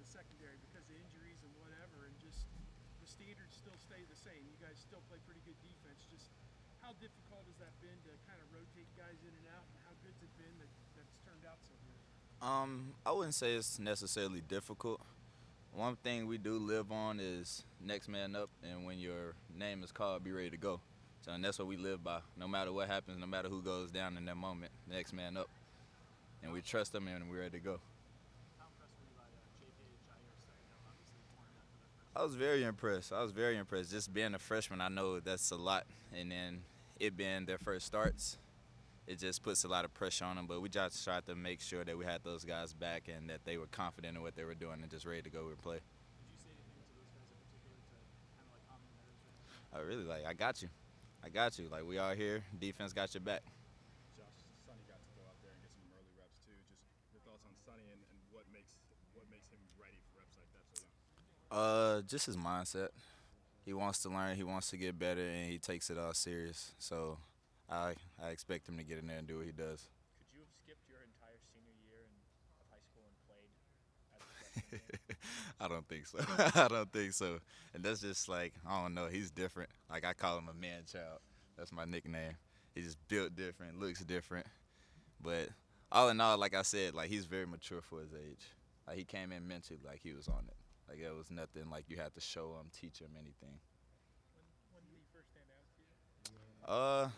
secondary because of injuries and whatever, and just the standards still stay the same. You guys still play pretty good defense. Just how difficult has that been to kind of rotate guys in and out, and how good's it been that's turned out so good? I wouldn't say it's necessarily difficult. One thing we do live on is next man up, and when your name is called, be ready to go. So, and that's what we live by. No matter what happens, no matter who goes down in that moment, next man up, and we trust them and we're ready to go. How impressed were you by JK Jair stepping up, obviously pouring that for that first I game? was very impressed. I was very impressed. Just being a freshman, I know that's a lot, and then it being their first starts, it just puts a lot of pressure on them. But we just tried to make sure that we had those guys back and that they were confident in what they were doing and just ready to go and play. Did you say anything to those guys in particular to kind of like calm their nerves or anything? I really like. I got you. I got you. Like we are here. Defense got your back. Josh, Sonny got to go out there and get some early reps too. Just your thoughts on Sonny and what makes him ready for reps like that so young. Just his mindset. He wants to learn. He wants to get better, and he takes it all serious. So, I expect him to get in there and do what he does. Could you have skipped your entire senior year of high school and played as a freshman again? I don't think so. I don't think so. And that's just like I don't know. He's different. Like I call him a man child. That's my nickname. He's just built different, looks different. But all in all, like I said, like he's very mature for his age. Like he came in mentally like he was on it. Like it was nothing like you had to show him, teach him anything. When did he first stand out to you?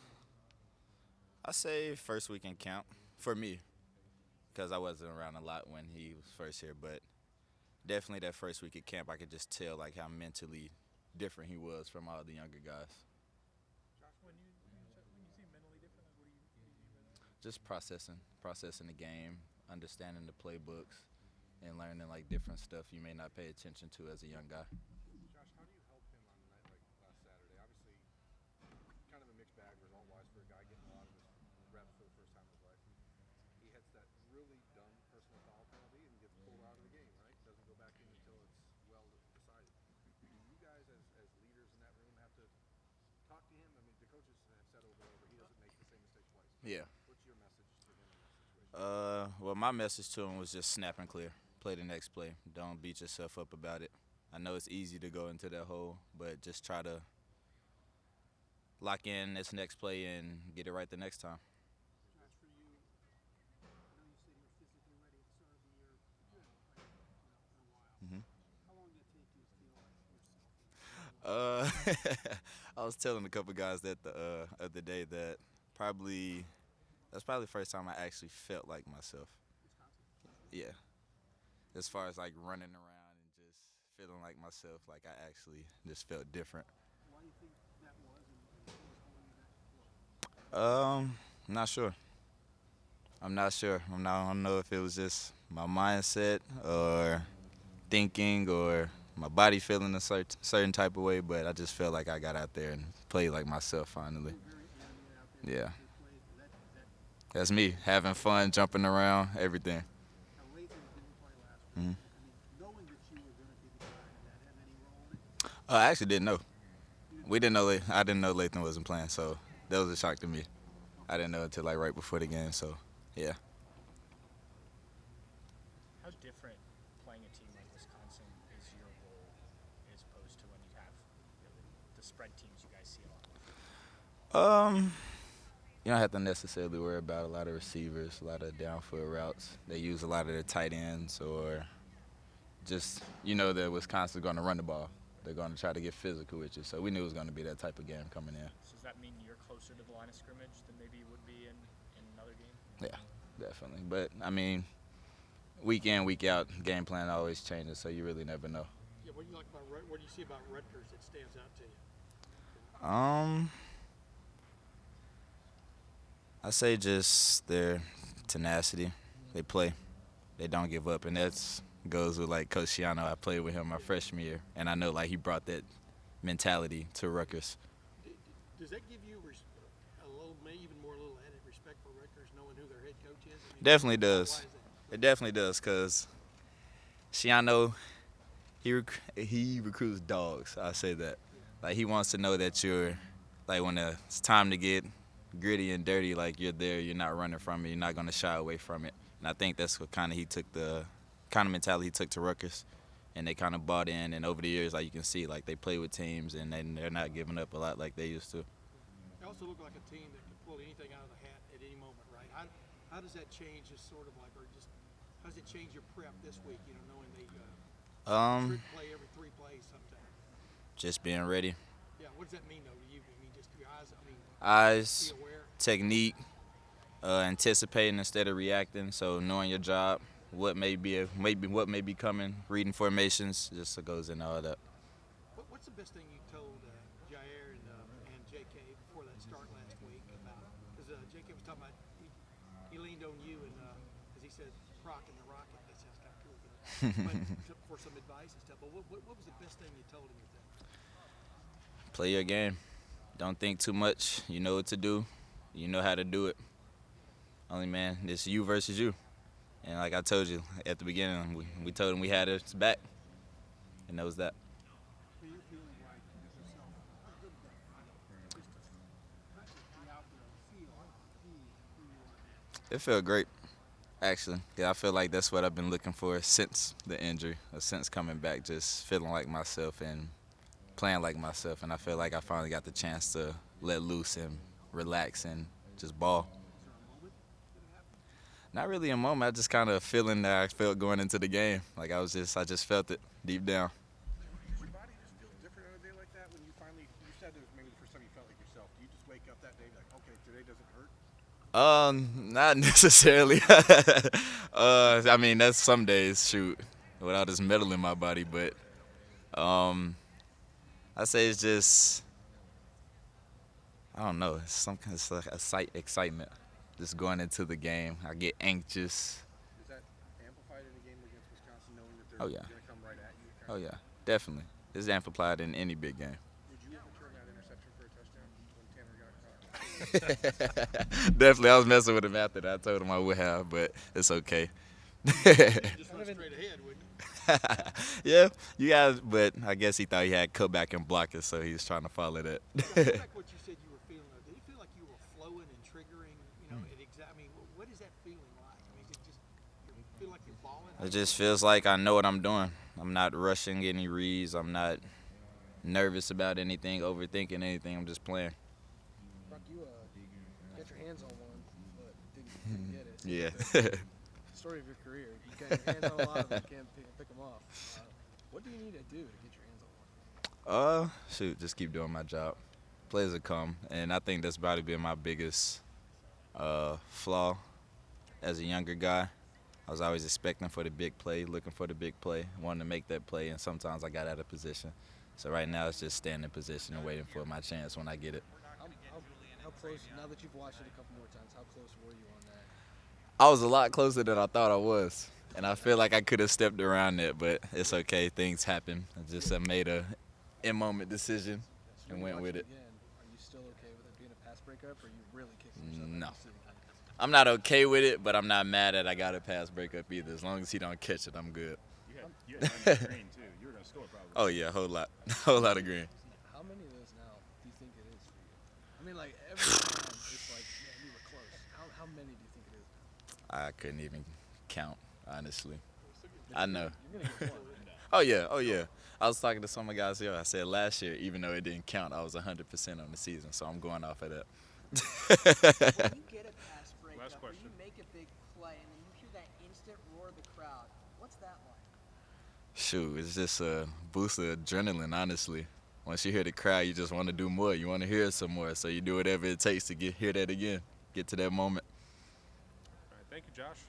I say first weekend camp for me because I wasn't around a lot when he was first here, but definitely that first week at camp, I could just tell like how mentally different he was from all the younger guys. Josh, when you say mentally different, like what do you mean by that? Just processing the game, understanding the playbooks, and learning like different stuff you may not pay attention to as a young guy. Josh, how do you help him on a night like last Saturday? Obviously, kind of a mixed bag result-wise for a guy getting a lot of his reps for the first time in his life. He hits that really dumb personal foul penalty and gets pulled out of the game, right? Doesn't go back in until it's well decided. Do you guys, as leaders in that room, have to talk to him? I mean, the coaches have said over and over he doesn't make the same mistake twice. Yeah. What's your message to him in that situation? Well, my message to him was just snap and clear. Play the next play. Don't beat yourself up about it. I know it's easy to go into that hole, but just try to lock in this next play and get it right the next time. Josh, for you, I know you said you were physically ready at the start of the year. You haven't played, in a while. Mhm. How long did it take you to feel like yourself? I was telling a couple guys that the other day that that's probably the first time I actually felt like myself. Yeah. As far as like running around and just feeling like myself, like I actually just felt different. Why do you think that was, and what was holding you back before? Not sure. I'm not sure. I don't know if it was just my mindset or thinking or my body feeling a certain type of way, but I just felt like I got out there and played like myself finally. You were very animated out there. Yeah. You played. Is that That's me, having fun, jumping around, everything. how Lathan didn't play last week? Mhm. I mean, knowing that you were going to be the guy, did that have any role in it? I actually didn't know. We didn't know. I didn't know Lathan wasn't playing, so that was a shock to me. I didn't know until like right before the game. So, yeah. How different playing a team like Wisconsin is your role as opposed to when you have the spread teams you guys see a lot? You don't have to necessarily worry about a lot of receivers, a lot of downfield routes. They use a lot of their tight ends, or just that Wisconsin's going to run the ball. They're going to try to get physical with you. So we knew it was going to be that type of game coming in. So does that mean you're closer to the line of scrimmage than maybe you would be in another game? Yeah, definitely. But I mean, week in, week out, game plan always changes, so you really never know. Yeah. What do you like about what do you see about Rutgers that stands out to you? I say just their tenacity. They play. They don't give up, and that's goes with like Coach Shiano. I played with him my freshman year, and I know like he brought that mentality to Rutgers. Does that give you a little, maybe even more, a little added respect for Rutgers, knowing who their head coach is? I mean, Definitely why does. is that? It definitely does, cause Shiano, he recruits dogs. I say that. Like he wants to know that you're like when it's time to get gritty and dirty, like you're there. You're not running from it. You're not gonna shy away from it. And I think that's what kind of mentality he took to Rutgers. and they kind of bought in. And over the years, like you can see, like they play with teams, and they're not giving up a lot like they used to. They also look like a team that can pull anything out of the hat at any moment, right? How does that change? Just sort of like, or just how does it change your prep this week? You know, knowing they play every 3 plays sometimes. Just being ready. Yeah. What does that mean though to you? I mean, just your eyes. I mean, Eyes, be aware. technique, anticipating instead of reacting. So knowing your job, what may be coming, reading formations, just goes into all that. What's the best thing you told Jair and JK before that start last week about? Because JK was talking about he leaned on you and as he said, Proc and the Rocket. That sounds kind of cool, but for some advice and stuff. But what was the best thing you told him with that? Play your game. Don't think too much. You know what to do. You know how to do it. Only, man, it's you versus you. And like I told you at the beginning, we told him we had his back. And that was that. It felt great, actually. Yeah, I feel like that's what I've been looking for since the injury, or since coming back, just feeling like myself and playing like myself. And I feel like I finally got the chance to let loose and relax and just ball. Not really a moment. I just kind of feeling that I felt going into the game. Like I just felt it deep down. Does your body just feel different on a day like that when you finally, you said it was maybe the first time you felt like yourself. Do you just wake up that day like, okay, today doesn't hurt? Not necessarily. I mean, that's some days, shoot, without this metal in my body. But I say it's just, I don't know. It's some kind of excitement. Just going into the game, I get anxious. Is that amplified in a game against Wisconsin, knowing that they're Oh, yeah. going to come right at you? Oh yeah, definitely. It's amplified in any big game. Would you have returned that interception for a touchdown when Tanner got caught? Definitely, I was messing with him after that. I told him I would have, but it's okay. Just run straight ahead, wouldn't you? Yeah, you guys, but I guess he thought he had cut back and block it, so he was trying to follow that. Like what you said you were feeling. Did it feel like you were flowing and triggering? You know, I mean, what is that feeling like? I mean, is it just you feel like you're balling? It just feels like I know what I'm doing. I'm not rushing any reads. I'm not nervous about anything, overthinking anything. I'm just playing. Brock, you got your hands on one, but didn't get it. Yeah. Story of your career. You got your hands on a lot of them, can't pick them off. What do you need to do to get your hands on one? Shoot, just keep doing my job. Plays will come, and I think that's probably been my biggest flaw as a younger guy. I was always expecting for the big play, looking for the big play, wanting to make that play, and sometimes I got out of position. So right now it's just staying in position and waiting for my chance when I get it. How close, now that you've watched it a couple more times, how close were you on that? I was a lot closer than I thought I was, and I feel like I could have stepped around it, but it's okay. Things happen. I just made a in-moment decision and went with it. Again, are you still okay with it being a pass breakup, or are you really kicking yourself? No. I'm not okay with it, but I'm not mad that I got a pass breakup either. As long as he don't catch it, I'm good. You had money green too. You were gonna score probably. Oh yeah, a whole lot, whole lot of green. How many of those now do you think it is for you? I mean, like every time it's like, man, you were close. How many do you think it is? I couldn't even count, honestly. I know. You're gonna get one. Oh yeah. I was talking to some of the guys here. I said last year, even though it didn't count, I was 100% on the season, so I'm going off of that. When you get a pass breakup or you make a big play and then you hear that instant roar of the crowd, what's that like? Shoot, it's just a boost of adrenaline, honestly. Once you hear the crowd, you just want to do more. You want to hear it some more, so you do whatever it takes to hear that again, get to that moment. All right, thank you, Josh.